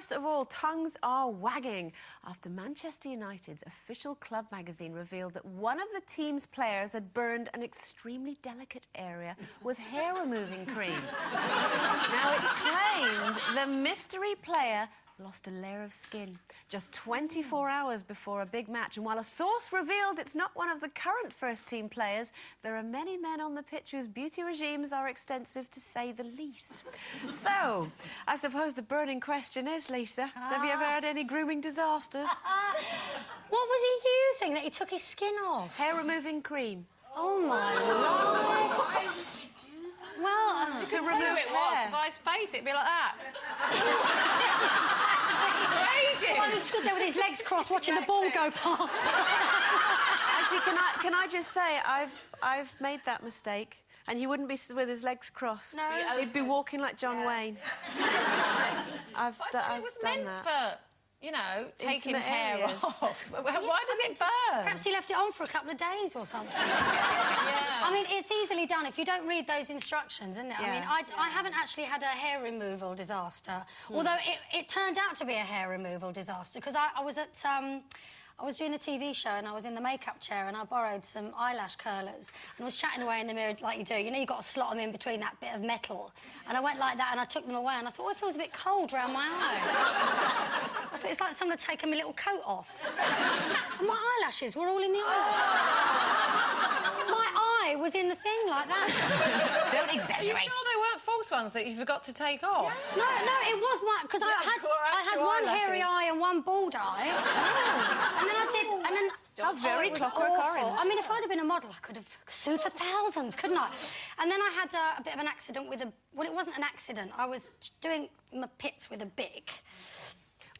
first of all, tongues are wagging after Manchester United's official club magazine revealed that one of the team's players had burned an extremely delicate area with hair-removing cream. Now, it's claimed the mystery player lost a layer of skin just 24 hours before a big match. And while a source revealed it's not one of the current first-team players, there are many men on the pitch whose beauty regimes are extensive, to say the least. So, I suppose the burning question is, Lisa, have you ever had any grooming disasters? What was he using that he took his skin off? Hair-removing cream. Oh, my Lord. Why would you do that? Well, To remove it was. hair. By his face, it'd be like that. one who stood there with his legs crossed watching the ball go past. Actually, can I just say, I've made that mistake, and he wouldn't be with his legs crossed. No. He'd be walking like John Wayne. I've It was done meant that. for, you know, taking Intimate hair areas. off. Why does it burn? Perhaps he left it on for a couple of days or something. Yeah. I mean, it's easily done if you don't read those instructions, isn't it? Yeah. I mean, I haven't actually had a hair removal disaster, although it turned out to be a hair removal disaster, because I was at... I was doing a TV show and I was in the makeup chair and I borrowed some eyelash curlers and was chatting away in the mirror like you do. You know, you've got to slot them in between that bit of metal. And I went like that and I took them away and I thought, oh, it feels a bit cold round my eye. I thought it's like someone had taken my little coat off. And my eyelashes were all in the eyelash. My eye was in the thing like that. Don't exaggerate. Are you sure they weren't false ones that you forgot to take off? No, it was my... Because I had one hairy eye and one bald eye. And then I did... And then... How very it was Clockwork awful. Orange. I mean, if I'd have been a model, I could have sued for thousands, couldn't I? And then I had a bit of an accident with a... Well, it wasn't an accident. I was doing my pits with a Bic.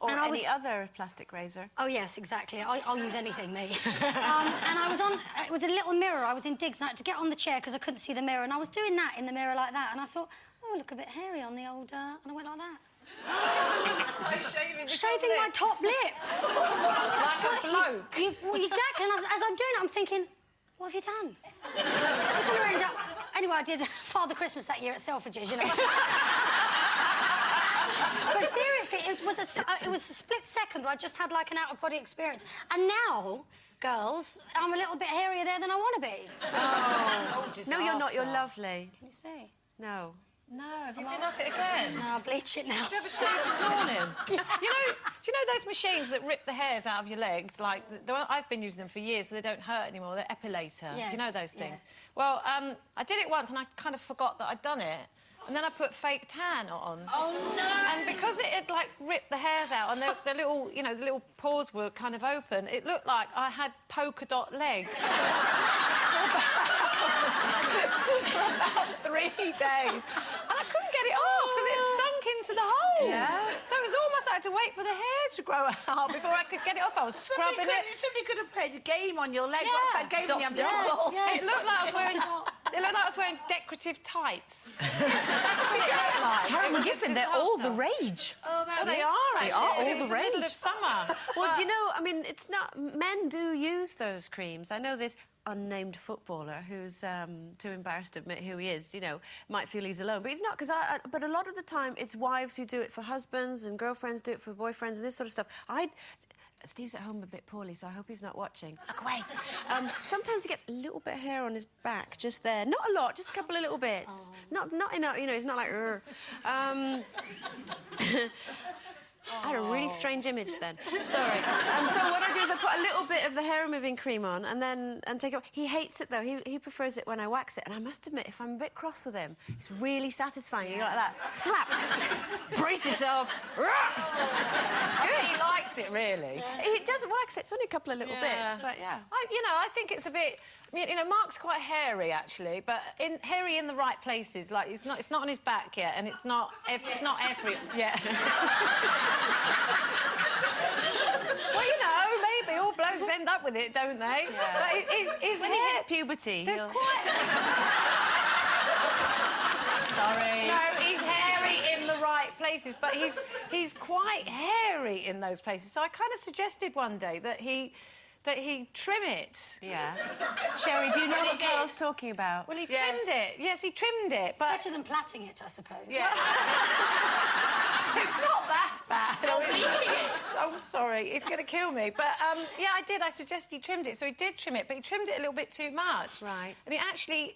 Or and any other plastic razor. Oh, yes, exactly. I'll use anything, me. And I was on... It was a little mirror. I was in digs and I had to get on the chair because I couldn't see the mirror. And I was doing that in the mirror like that. And I thought, oh, I look a bit hairy on the old... And I went like that. Shaving my top lip. Like a bloke. Well, exactly. And as I'm doing it, I'm thinking, what have you done? You're going to end up... Anyway, I did Father Christmas that year at Selfridges, you know. But seriously, it was a split second where I just had, like, an out-of-body experience. And now, girls, I'm a little bit hairier there than I want to be. Oh, no, you're not. You're lovely. Can you see? No. No, have you been at it again? No, I'll bleach it now. Did you have a shave this morning? Do you know those machines that rip the hairs out of your legs? Like, I've been using them for years, so they don't hurt anymore. They're epilator. Yes, Do you know those things? yes. Well, I did it once and I kind of forgot that I'd done it. And then I put fake tan on. Oh, no! And because it had, like, ripped the hairs out and the little, you know, the little pores were kind of open, it looked like I had polka dot legs. For about 3 days. And I couldn't get it off because it sunk into the hole. Yeah. So it was almost like I had to wait for the hair to grow out before I could get it off. I was scrubbing it. Somebody could have played a game on your leg. Yeah. What's that game? Dr. You have to Yes. It looked like I was wearing... It looked like I was wearing decorative tights. Helen Giffen, they're all the rage. Oh, They are, actually. They are all It's the the middle rage. of summer. Well, you know, I mean, it's not... Men do use those creams. I know this unnamed footballer who's too embarrassed to admit who he is, you know, might feel he's alone. But he's not, because but a lot of the time, it's wives who do it for husbands and girlfriends do it for boyfriends and this sort of stuff. Steve's at home a bit poorly, so I hope he's not watching. Look away. Sometimes he gets a little bit of hair on his back, just there. Not a lot, just a couple of little bits. Not enough, you know, it's not like... I had a really strange image then. Sorry. So what I do is I put a little bit of the hair-removing cream on and take it... He hates it, though. He prefers it when I wax it. And I must admit, if I'm a bit cross with him, it's really satisfying. You go like that. Slap! Brace yourself. It's good. He likes it, really. He doesn't wax it. It's only a couple of little bits, but yeah. I think it's a bit... You know, Mark's quite hairy, actually, but hairy in the right places. Like, it's not on his back yet, and it's not every... Yeah. Well, you know, maybe all blokes end up with it, don't they? Yeah. But his When hair... he hits puberty, There's he'll... quite... Sorry. No, he's hairy in the right places, but he's quite hairy in those places. So I kind of suggested one day that he trim it. Yeah. Sherry, do you know what Carl's talking about? Well, he trimmed it. Yes, he trimmed it, but... Better than plaiting it, I suppose. Yeah. It's not that bad. I'm sorry. It's going to kill me. But, yeah, I did. I suggested he trimmed it. So he did trim it, but he trimmed it a little bit too much. Right. And he actually...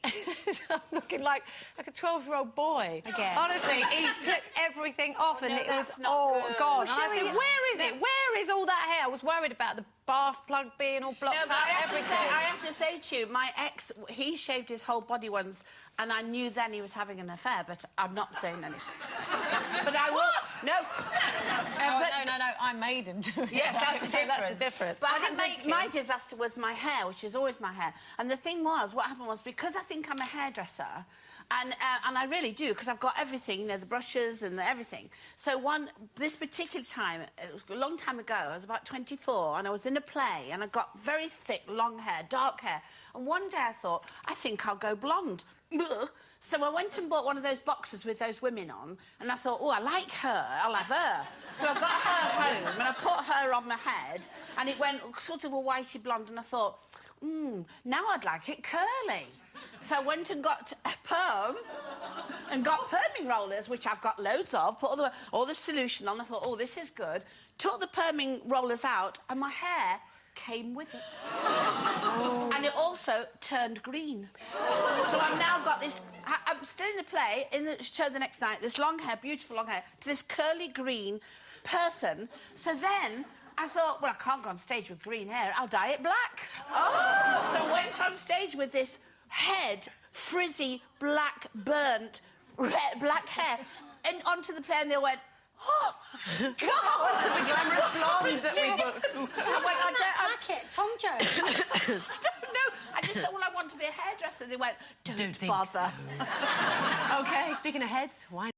I'm looking like a 12-year-old boy. Again. Honestly, he took everything off and no, it was that's not all good. gone. Well, And I said, Sherry, where is it? Where is all that hair? I was worried about the bath plug being all blocked No, but up, I everything. have to say to you, my ex, he shaved his whole body once, and I knew then he was having an affair, but I'm not saying anything. But I will... No. No, I made him do it. Yes, that's the difference. That's the difference. But I I didn't think make him. my disaster was my hair, which is always my hair. And the thing was, what happened was, because I think I'm a hairdresser, and I really do, because I've got everything, you know, the brushes and everything. So this particular time, it was a long time ago, I was about 24, and I was in a play, and I got very thick, long hair, dark hair. And one day I thought, I think I'll go blonde. So I went and bought one of those boxes with those women on, and I thought, oh, I like her, I'll have her. So I got her home, and I put her on my head, and it went sort of a whitey blonde, and I thought, now I'd like it curly. So I went and got a perm, and got perming rollers, which I've got loads of, put all the solution on. I thought, oh, this is good. Took the perming rollers out, and my hair came with it. Oh. And it also turned green. So I've now got this... I'm still in the play, in the show the next night, this long hair, beautiful long hair, to this curly green person. So then I thought, well, I can't go on stage with green hair. I'll dye it black. Oh! So I went on stage with this head, frizzy, black, burnt, black hair, and onto the play, and they went, oh, my God! To the glamorous blonde that we booked. I went, Packet, Tom Jones. I don't know. I just thought, well, I want to be a hairdresser. They went, don't think bother. OK, speaking of heads, why